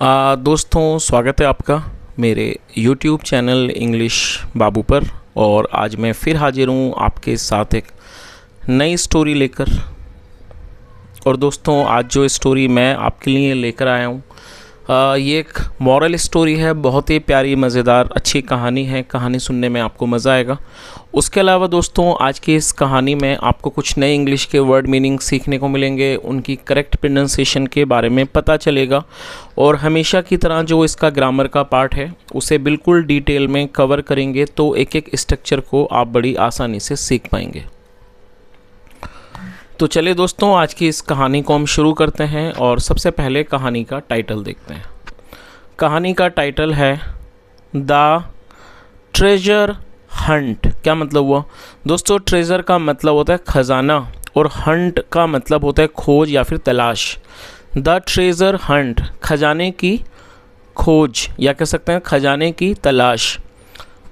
दोस्तों, स्वागत है आपका मेरे YouTube चैनल इंग्लिश बाबू पर। और आज मैं फिर हाजिर हूँ आपके साथ एक नई स्टोरी लेकर। और दोस्तों, आज जो स्टोरी मैं आपके लिए लेकर आया हूँ ये एक मॉरल स्टोरी है। बहुत ही प्यारी, मज़ेदार, अच्छी कहानी है। कहानी सुनने में आपको मज़ा आएगा। उसके अलावा दोस्तों, आज की इस कहानी में आपको कुछ नए इंग्लिश के वर्ड मीनिंग सीखने को मिलेंगे, उनकी करेक्ट प्रोनाउंसिएशन के बारे में पता चलेगा। और हमेशा की तरह जो इसका ग्रामर का पार्ट है उसे बिल्कुल डिटेल में कवर करेंगे, तो एक एक स्ट्रक्चर को आप बड़ी आसानी से सीख पाएंगे। तो चलिए दोस्तों, आज की इस कहानी को हम शुरू करते हैं। और सबसे पहले कहानी का टाइटल देखते हैं। कहानी का टाइटल है द ट्रेजर हंट। क्या मतलब हुआ दोस्तों? ट्रेजर का मतलब होता है खजाना और हंट का मतलब होता है खोज या फिर तलाश। द ट्रेजर हंट, खजाने की खोज या कह सकते हैं खजाने की तलाश।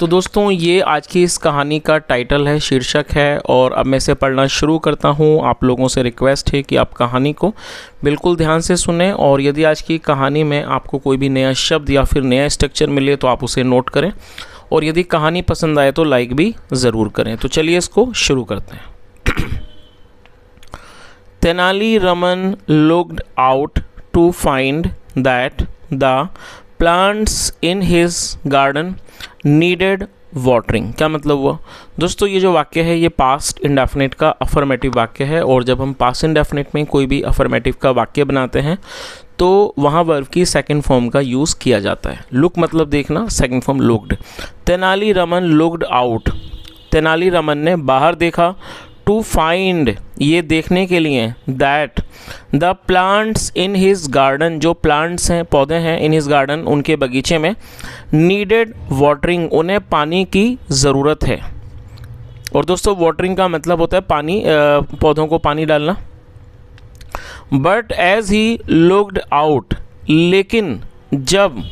तो दोस्तों, ये आज की इस कहानी का टाइटल है, शीर्षक है। और अब मैं इसे पढ़ना शुरू करता हूँ। आप लोगों से रिक्वेस्ट है कि आप कहानी को बिल्कुल ध्यान से सुने। और यदि आज की कहानी में आपको कोई भी नया शब्द या फिर नया स्ट्रक्चर मिले तो आप उसे नोट करें। और यदि कहानी पसंद आए तो लाइक भी ज़रूर करें। तो चलिए इसको शुरू करते हैं। Tenali Raman looked out to find that the plants in his garden needed watering. क्या मतलब हुआ दोस्तों? ये जो वाक्य है ये पास्ट इंडेफिनिट का अफर्मेटिव वाक्य है। और जब हम पास्ट इंडेफिनिट में कोई भी अफर्मेटिव का वाक्य बनाते हैं तो वहाँ वर्ब की सेकंड फॉर्म का यूज़ किया जाता है। लुक मतलब देखना, second form looked. Tenali Raman looked out, Tenali Raman ने बाहर देखा। टू फाइंड, ये देखने के लिए। That the plants in his garden, जो प्लांट्स हैं, पौधे हैं, इन हिज गार्डन, उनके बगीचे में, नीडेड वाटरिंग, उन्हें पानी की ज़रूरत है। और दोस्तों, वाटरिंग का मतलब होता है पानी, पौधों को पानी डालना। But as he looked out, लेकिन जब,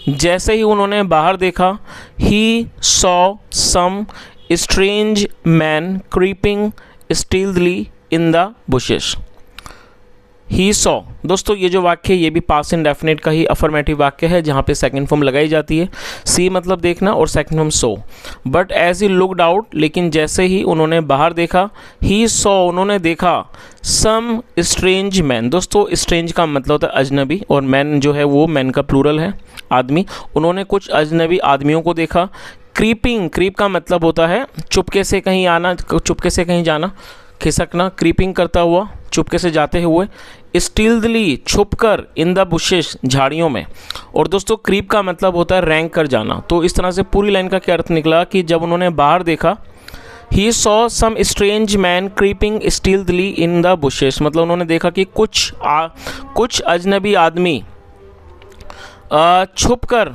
जैसे ही उन्होंने बाहर देखा, he saw some strange man creeping stealthily in the bushes. He saw, दोस्तों ये जो वाक्य है ये भी पास्ट इंडेफिनिट का ही अफर्मेटिव वाक्य है, जहाँ पे सेकंड फॉर्म लगाई जाती है। सी मतलब देखना और second form saw. But as he looked out, लेकिन जैसे ही उन्होंने बाहर देखा, ही सॉ, उन्होंने देखा, सम स्ट्रेंज मैन। दोस्तों, स्ट्रेंज का मतलब होता है अजनबी, और मैन जो है वो मैन का प्लूरल है, आदमी। उन्होंने कुछ अजनबी आदमियों को देखा। क्रीपिंग, क्रीप का मतलब होता है चुपके से कहीं आना, चुपके से कहीं जाना, खिसकना। क्रीपिंग करता हुआ, चुपके से जाते हुए। स्टील्थली, छुपकर। इन द बुशेस, झाड़ियों में। और दोस्तों, क्रीप का मतलब होता है रैंक कर जाना। तो इस तरह से पूरी लाइन का क्या अर्थ निकला कि जब उन्होंने बाहर देखा, he saw some strange man creeping stealthily in the bushes, मतलब उन्होंने देखा कि कुछ अजनबी आदमी छुपकर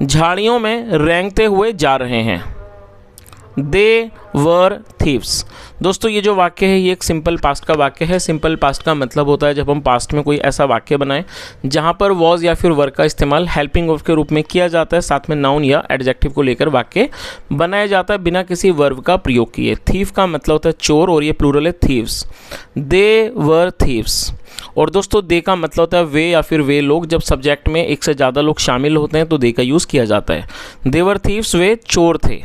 झाड़ियों में रेंगते हुए जा रहे हैं। दे वर थीव्स। दोस्तों, ये जो वाक्य है ये एक सिंपल पास्ट का वाक्य है। सिंपल पास्ट का मतलब होता है जब हम पास्ट में कोई ऐसा वाक्य बनाएं जहाँ पर वॉज या फिर वर का इस्तेमाल हेल्पिंग वर्ब के रूप में किया जाता है, साथ में नाउन या एडजेक्टिव को लेकर वाक्य बनाया जाता है बिना किसी वर्ब का प्रयोग किए। थीव का मतलब होता है चोर, और ये प्लूरल है थीव्स। दे वर थीव्स। और दोस्तों, दे का मतलब होता है वे या फिर वे लोग। जब सब्जेक्ट में एक से ज़्यादा लोग शामिल होते हैं तो दे का यूज़ किया जाता है। दे वर थीव्स, वे चोर थे।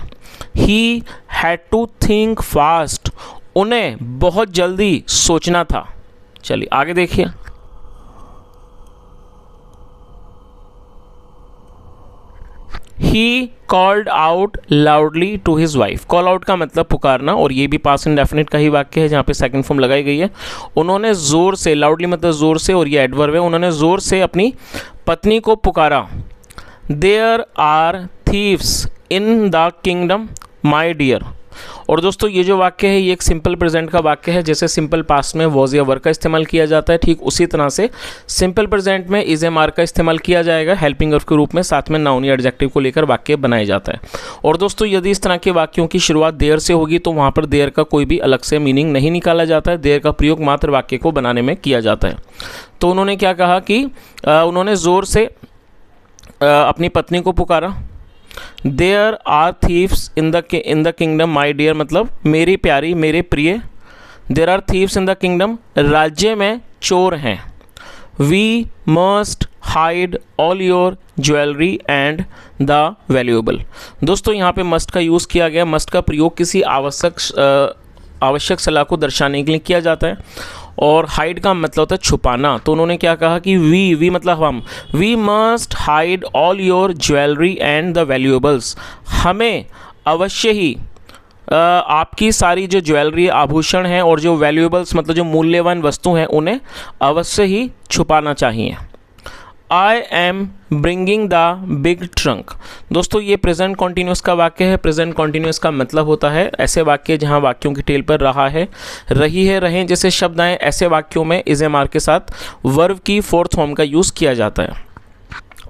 He had to think fast, उन्हें बहुत जल्दी सोचना था। चलिए आगे देखिए। He called out loudly to his wife. Call out का मतलब पुकारना, और ये भी पास्ट इंडेफिनिट का ही वाक्य है जहाँ पे सेकंड फॉर्म लगाई गई है। उन्होंने जोर से, लाउडली मतलब जोर से, और ये एडवर्ब है, उन्होंने जोर से अपनी पत्नी को पुकारा। There are thieves in the kingdom my dear. और दोस्तों, ये जो वाक्य है ये एक सिंपल प्रेजेंट का वाक्य है। जैसे सिंपल पास्ट में वॉज या वर का इस्तेमाल किया जाता है, ठीक उसी तरह से सिंपल प्रेजेंट में इज एम आर का इस्तेमाल किया जाएगा हेल्पिंग वर्ब के रूप में, साथ में नाउन या एडजेक्टिव को लेकर वाक्य बनाया जाता है। और दोस्तों, यदि इस तरह के वाक्यों की शुरुआत देयर से होगी तो वहाँ पर देयर का कोई भी अलग से मीनिंग नहीं निकाला जाता है। देयर का प्रयोग मात्र वाक्य को बनाने में किया जाता है। तो उन्होंने क्या कहा कि उन्होंने ज़ोर से अपनी पत्नी को पुकारा। There are thieves in the kingdom my dear, मतलब मेरी प्यारी, मेरे प्रिय। There are thieves in the kingdom, राज्य में चोर हैं। We must hide all your jewellery and the valuable. दोस्तों यहाँ पे मस्ट का यूज़ किया गया। मस्ट का प्रयोग किसी आवश्यक सलाह को दर्शाने के लिए किया जाता है, और हाइड का मतलब होता है छुपाना। तो उन्होंने क्या कहा कि वी मतलब हम, we must hide all your jewellery and the valuables, हमें अवश्य ही आपकी सारी जो ज्वेलरी आभूषण हैं और जो वैल्यूएबल्स मतलब जो मूल्यवान वस्तु हैं उन्हें अवश्य ही छुपाना चाहिए। I am bringing the big trunk. दोस्तों ये प्रेजेंट कॉन्टीन्यूस का वाक्य है। प्रेजेंट कॉन्टीन्यूस का मतलब होता है ऐसे वाक्य जहां वाक्यों की टेल पर रहा है, रही है, रहें जैसे शब्द आए, ऐसे वाक्यों में इज एम आर के साथ वर्ब की फोर्थ फॉर्म का यूज़ किया जाता है।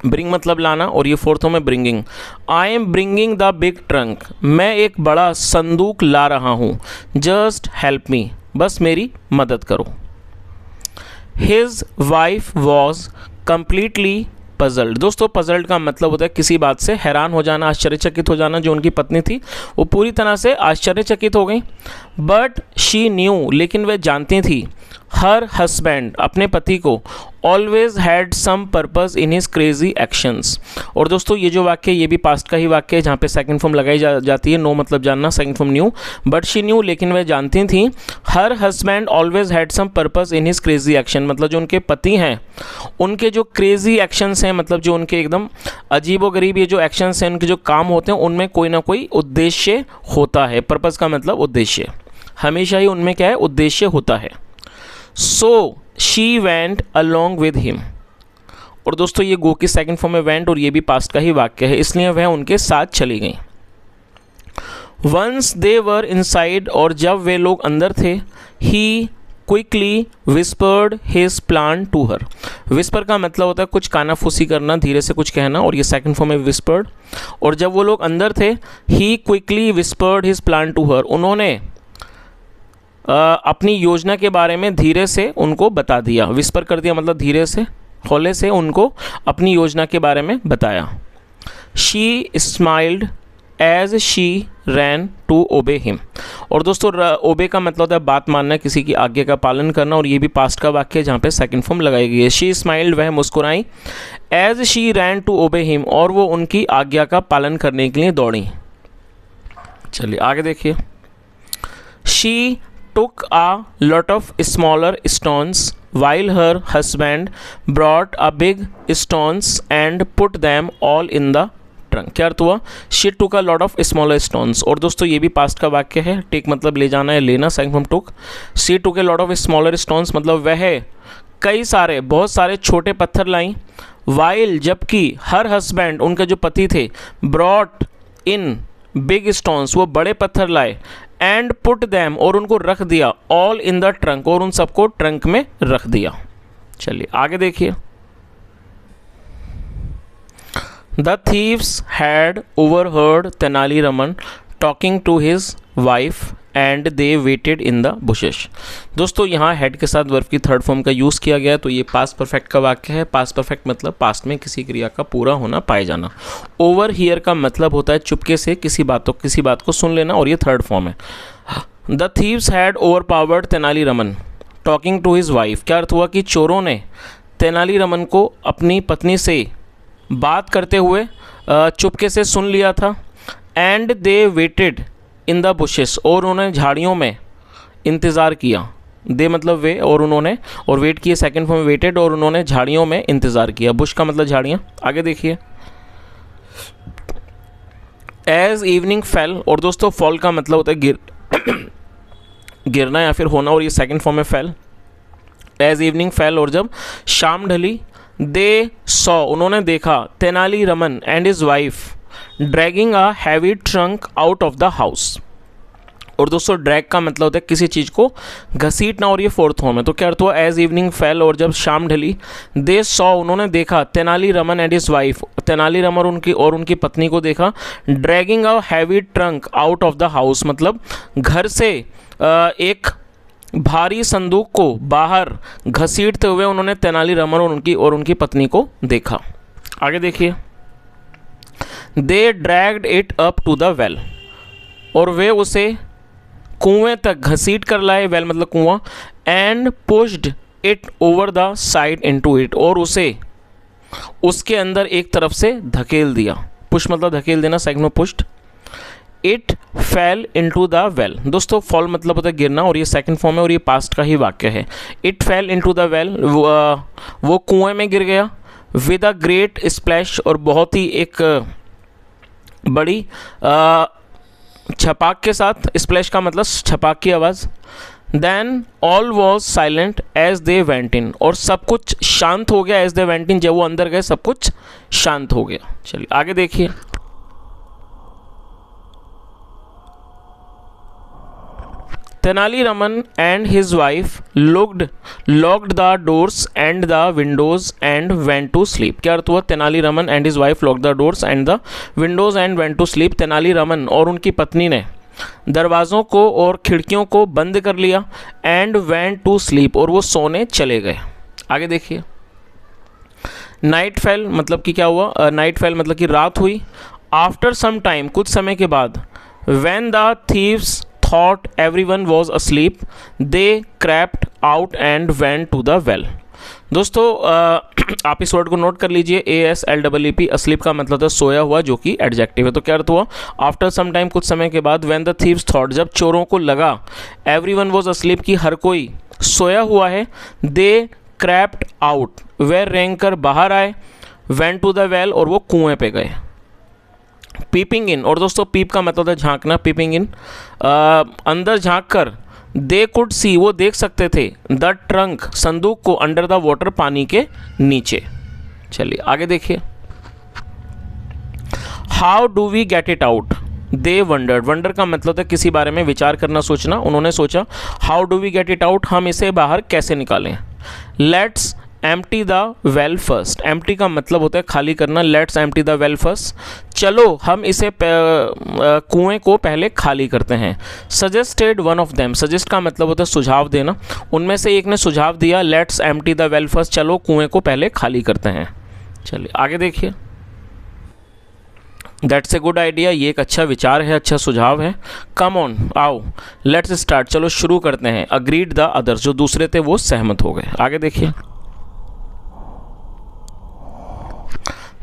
ब्रिंग मतलब लाना, और ये फोर्थ फॉर्म है bringing. I am bringing the big trunk, मैं एक बड़ा संदूक ला रहा हूँ। जस्ट हेल्प मी, बस मेरी मदद करो। His wife was completely puzzled. दोस्तों पजल्ड का मतलब होता है किसी बात से हैरान हो जाना, आश्चर्यचकित हो जाना। जो उनकी पत्नी थी वो पूरी तरह से आश्चर्यचकित हो गई। बट शी न्यू, लेकिन वह जानती थी, हर हस्बैंड, अपने पति को, always had some purpose in his crazy actions. और दोस्तों ये जो वाक्य, ये भी पास्ट का ही वाक्य है जहाँ पे सेकंड फॉर्म लगाई जाती है। नो मतलब जानना, second form knew. But she knew, लेकिन वह जानती थी, her husband always had some purpose in his crazy action, मतलब जो उनके पति हैं उनके जो क्रेजी एक्शंस हैं, मतलब जो उनके एकदम अजीबोगरीब ये जो एक्शंस हैं, उनके जो काम होते हैं उनमें कोई ना कोई उद्देश्य होता है। पर्पस का मतलब उद्देश्य, हमेशा ही उनमें क्या है, उद्देश्य होता है। So she went along with him. और दोस्तों ये गो की सेकंड फॉर्म में वेंट, और ये भी पास्ट का ही वाक्य है, इसलिए वह उनके साथ चली गई। वंस दे वर इनसाइड, और जब वे लोग अंदर थे, he quickly whispered his plan to her. Whisper का मतलब होता है कुछ कानाफूसी करना, धीरे से कुछ कहना, और ये सेकंड फॉर्म में विस्पर्ड। और जब वो लोग अंदर थे, he quickly whispered his plan to her, उन्होंने अपनी योजना के बारे में धीरे से उनको बता दिया। विस्पर कर दिया मतलब धीरे से, हौले से उनको अपनी योजना के बारे में बताया। She smiled as she ran to obey him. और दोस्तों ओबे का मतलब होता है बात मानना, किसी की आज्ञा का पालन करना, और ये भी पास्ट का वाक्य है जहाँ पे सेकंड फॉर्म लगाई गई है। शी स्माइल्ड, वह मुस्कुराई, as she ran to obey him, और वो उनकी आज्ञा का पालन करने के लिए दौड़ी। चलिए आगे देखिए। She took a lot of smaller stones while her husband brought a big stones and put them all in the trunk। क्या अर्थ हुआ? She took a lot of smaller stones। और दोस्तों ये भी पास्ट का वाक्य है। टेक मतलब ले जाना है, लेना, second form took। She took a lot of smaller stones मतलब वह कई सारे, बहुत सारे छोटे पत्थर लाई। while जबकि हर हस्बैंड, उनके जो पति थे, brought in बिग स्टोन्स, वो बड़े पत्थर लाए, एंड पुट दैम, और उनको रख दिया, ऑल इन द ट्रंक, और उन सबको ट्रंक में रख दिया। चलिए आगे देखिए। The thieves had overheard Tenaliraman talking to his wife and they waited in the bushes. दोस्तों यहाँ हेड के साथ वर्ब की थर्ड फॉर्म का यूज़ किया गया है, तो ये पास्ट परफेक्ट का वाक्य है। पास्ट परफेक्ट मतलब पास्ट में किसी क्रिया का पूरा होना, पाए जाना। ओवर हियर का मतलब होता है चुपके से किसी बात को सुन लेना, और ये थर्ड फॉर्म है। The thieves had overpowered Tenaliraman talking to his wife. क्या अर्थ हुआ कि चोरों ने तेनालीरामन को अपनी पत्नी से बात करते हुए चुपके से सुन लिया था। And they waited in the bushes, और उन्होंने झाड़ियों में इंतज़ार किया। दे मतलब वे, और उन्होंने, और वेट किए सेकंड फॉर्म में वेटेड, और उन्होंने झाड़ियों में इंतज़ार किया। बुश का मतलब झाड़ियाँ। आगे देखिए। एज इवनिंग फेल, और दोस्तों फॉल का मतलब होता है गिरना या फिर होना, और ये सेकंड फॉर्म में फेल। एज इवनिंग फेल, और जब शाम ढली, दे सॉ, उन्होंने देखा, Tenali Raman and his wife dragging a heavy trunk out of the house. और दोस्तों ड्रैग का मतलब होता है किसी चीज़ को घसीटना, और ये फोर्थ फॉर्म है। तो क्या अर्थ हुआ? एज इवनिंग फेल, और जब शाम ढली, दे सॉ, उन्होंने देखा, Tenali Raman and his wife, Tenali Raman और उनकी पत्नी को देखा, dragging a heavy trunk out of the house, मतलब घर से एक भारी संदूक को बाहर घसीटते हुए उन्होंने तेनालीरामन और उनकी पत्नी को देखा। आगे देखिए। They dragged it up to the well, और वे उसे कुएं तक घसीट कर लाए। वेल मतलब कुआं। And pushed it over the side into it, और उसे उसके अंदर एक तरफ से धकेल दिया। पुश मतलब धकेल देना, सेकंड में pushed. It fail into the well. दोस्तों फॉल मतलब होता है गिरना, और ये सेकंड फॉर्म है और ये पास्ट का ही वाक्य है। It fail into the well, वो कुएं में गिर गया। विद अ ग्रेट स्प्लैश, और बहुत ही एक बड़ी छपाक के साथ। स्प्लैश का मतलब छपाक की आवाज़। Then all was silent as they went in, और सब कुछ शांत हो गया। एज दे वेंट इन, जब वो अंदर गए सब कुछ शांत हो गया। चलिए आगे देखिए। Tenali and his wife locked the doors and the windows and went to sleep। क्या अर्थ हुआ? Tenali Raman and his wife locked the doors and the windows and went to sleep. Tenali Raman और उनकी पत्नी ने दरवाज़ों को और खिड़कियों को बंद कर लिया। एंड वेंट टू स्लीप, और वो सोने चले गए। आगे देखिए। नाइट फेल मतलब कि क्या हुआ? नाइट फेल मतलब कि रात हुई। आफ्टर सम टाइम, कुछ समय के बाद। When the thieves thought everyone was asleep, they crept out and went to the well। दोस्तों आप इस वर्ड को नोट कर लीजिए, ASLEEP। asleep का मतलब था सोया हुआ, जो कि एडजेक्टिव है। तो क्या अर्थ हुआ? आफ्टर सम टाइम, कुछ समय के बाद। व्हेन द थीव्स थॉट, जब चोरों को लगा। एवरीवन वाज asleep, कि हर कोई सोया हुआ है। दे crept out, वे रेंग कर बाहर आए। went to the well, और वो कुएं पे गए। पीपिंग इन, और दोस्तों पीप का मतलब है झांकना। पीपिंग इन, अंदर झांक कर। दे कुड सी, वो देख सकते थे। द ट्रंक, संदूक को। अंडर द वाटर, पानी के नीचे। चलिए आगे देखिए। How do we get it out? They wondered. Wonder का मतलब है किसी बारे में विचार करना, सोचना। उन्होंने सोचा how do we get it out, हम इसे बाहर कैसे निकालें। Let's empty the well first. Empty का मतलब होता है खाली करना। Let's empty the well first, चलो हम इसे कुएं को पहले खाली करते हैं। Suggested one of them, suggest का मतलब होता है सुझाव देना। उनमें से एक ने सुझाव दिया, let's empty the well first, चलो कुएं को पहले खाली करते हैं। चलिए आगे देखिए। दैट्स ए गुड आइडिया, ये एक अच्छा विचार है, अच्छा सुझाव है। कम ऑन, आओ। लेट्स स्टार्ट, चलो शुरू करते हैं। अग्रीड द अदर्स, जो दूसरे थे वो सहमत हो गए। आगे देखिए।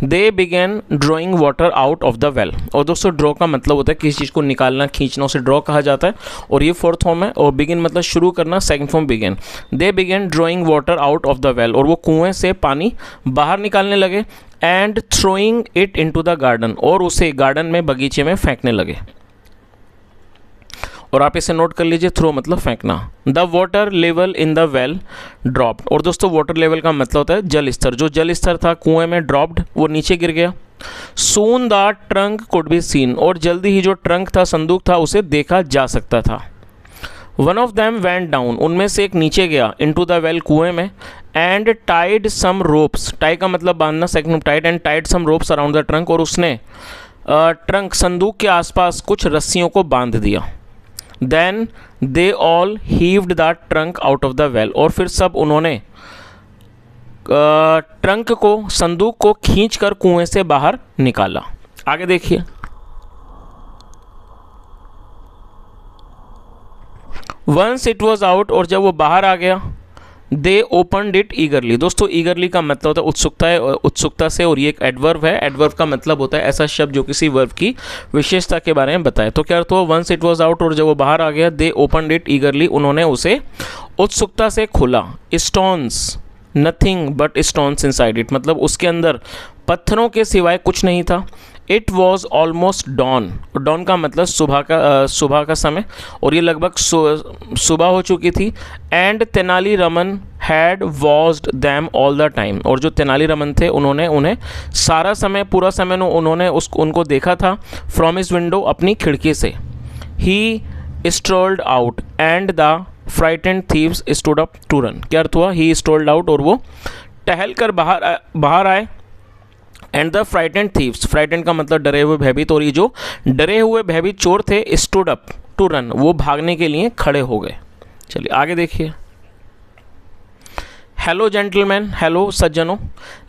They began drawing water out of the well. और दोस्तों ड्रॉ का मतलब होता है किसी चीज़ को निकालना, खींचना, उसे ड्रॉ कहा जाता है। और ये फोर्थ फॉर्म है। और बिगिन मतलब शुरू करना, second form begin. They began drawing water out of the well, और वो कुएं से पानी बाहर निकालने लगे। And throwing it into the garden, और उसे गार्डन में, बगीचे में फेंकने लगे। और आप इसे नोट कर लीजिए, थ्रो मतलब फेंकना। The water level in the well dropped. और दोस्तों वाटर लेवल का मतलब होता है जल स्तर। जो जल स्तर था कुएं में ड्रॉप्ड, वो नीचे गिर गया। Soon the trunk could be seen, और जल्दी ही जो ट्रंक था, संदूक था, उसे देखा जा सकता था। One of them went down, उनमें से एक नीचे गया। इनटू द वेल, कुएं में। And tied some ropes, tie का मतलब बांधना, second tied. And tied some ropes around the trunk, और उसने ट्रंक, संदूक के आसपास कुछ रस्सियों को बांध दिया। Then they all heaved the trunk out of the well, और फिर सब उन्होंने ट्रंक को, संदूक को खींचकर कुएं से बाहर निकाला। आगे देखिए। वंस इट वॉज आउट, और जब वो बाहर आ गया। दे ओपनड इट ईगरली। दोस्तों ईगरली का मतलब होता है उत्सुकता है, उत्सुकता से। और ये एक एडवर्ब है। एडवर्ब का मतलब होता है ऐसा शब्द जो किसी वर्ब की विशेषता के बारे में बताए। तो क्या अर्थ हुआ? वंस इट वॉज आउट, और जब वो बाहर आ गया। दे ओपनड इट ईगरली, उन्होंने उसे उत्सुकता से खोला। Stones, nothing but stones inside it, मतलब उसके अंदर पत्थरों के सिवाय कुछ नहीं था। It was almost dawn. Dawn का मतलब सुबह का समय, और ये लगभग सुबह हो चुकी थी। And Tenali Raman had watched them all the time, और जो तेनाली रमन थे उन्होंने उन्हें सारा समय, पूरा समय उन्होंने उनको देखा था। फ्रॉम हिज विंडो, अपनी खिड़की से। He strolled out and the frightened thieves stood up to run. क्या अर्थ हुआ? ही स्ट्रोल्ड आउट, और वो टहल कर बाहर आए। And the frightened thieves, frightened का मतलब डरे हुए, भयभीत। और ये जो डरे हुए भयभीत चोर थे, स्टूड अप टू रन, वो भागने के लिए खड़े हो गए। चलिए आगे देखिए। हेलो जेंटलमैन, हेलो सज्जनों।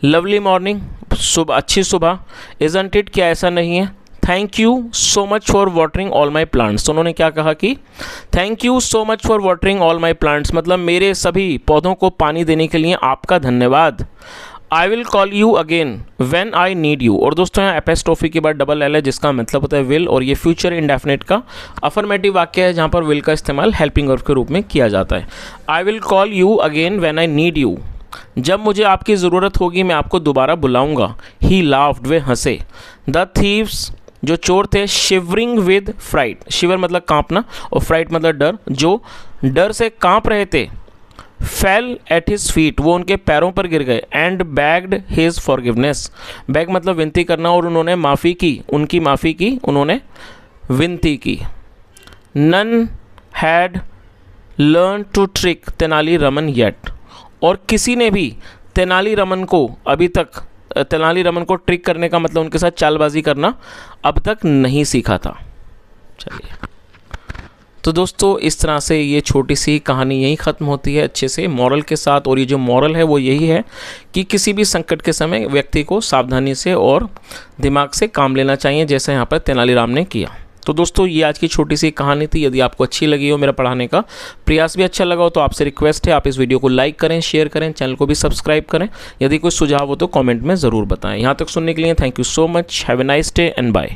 लवली मॉर्निंग, सुबह, अच्छी सुबह। इजंट इट, क्या ऐसा नहीं है? Thank you so much for watering all my plants. तो उन्होंने क्या कहा कि thank you so much for watering all my plants, मतलब मेरे सभी पौधों को पानी देने के लिए आपका धन्यवाद। I will call you again when I need you. और दोस्तों यहाँ एपेस्ट्रोफी के बाद डबल एल है जिसका मतलब होता है विल, और ये फ्यूचर इंडेफिनिट का अफर्मेटिव वाक्य है जहाँ पर विल का इस्तेमाल हेल्पिंग वर्ब के रूप में किया जाता है। I will call you again when I need you, जब मुझे आपकी ज़रूरत होगी मैं आपको दोबारा बुलाऊंगा। ही लाफ्ड, वे हंसे। द थीव्स, जो चोर थे, शिवरिंग विद फ्राइट, शिवर मतलब कांपना और फ्राइट मतलब डर, जो डर से कांप रहे थे, फेल एट हिज फीट, वो उनके पैरों पर गिर गए। And bagged his forgiveness, bag मतलब विनती करना, और उन्होंने माफ़ी की, उनकी माफ़ी की, उन्होंने विनती की। None had learn to trick Tenaliraman yet, और किसी ने भी तेनालीरामन को अभी तक, तेनालीरामन को ट्रिक करने का मतलब उनके साथ चालबाजी करना अब तक नहीं सीखा था। चलिए, तो दोस्तों इस तरह से ये छोटी सी कहानी यहीं ख़त्म होती है अच्छे से मॉरल के साथ। और ये जो मॉरल है वो यही है कि किसी भी संकट के समय व्यक्ति को सावधानी से और दिमाग से काम लेना चाहिए, जैसे यहाँ पर तेनालीराम ने किया। तो दोस्तों ये आज की छोटी सी कहानी थी। यदि आपको अच्छी लगी हो, मेरा पढ़ाने का प्रयास भी अच्छा लगा हो, तो आपसे रिक्वेस्ट है आप इस वीडियो को लाइक करें, शेयर करें, चैनल को भी सब्सक्राइब करें। यदि कोई सुझाव हो तो कमेंट में ज़रूर बताएं। यहाँ तक सुनने के लिए thank you so much. Have a nice day and bye.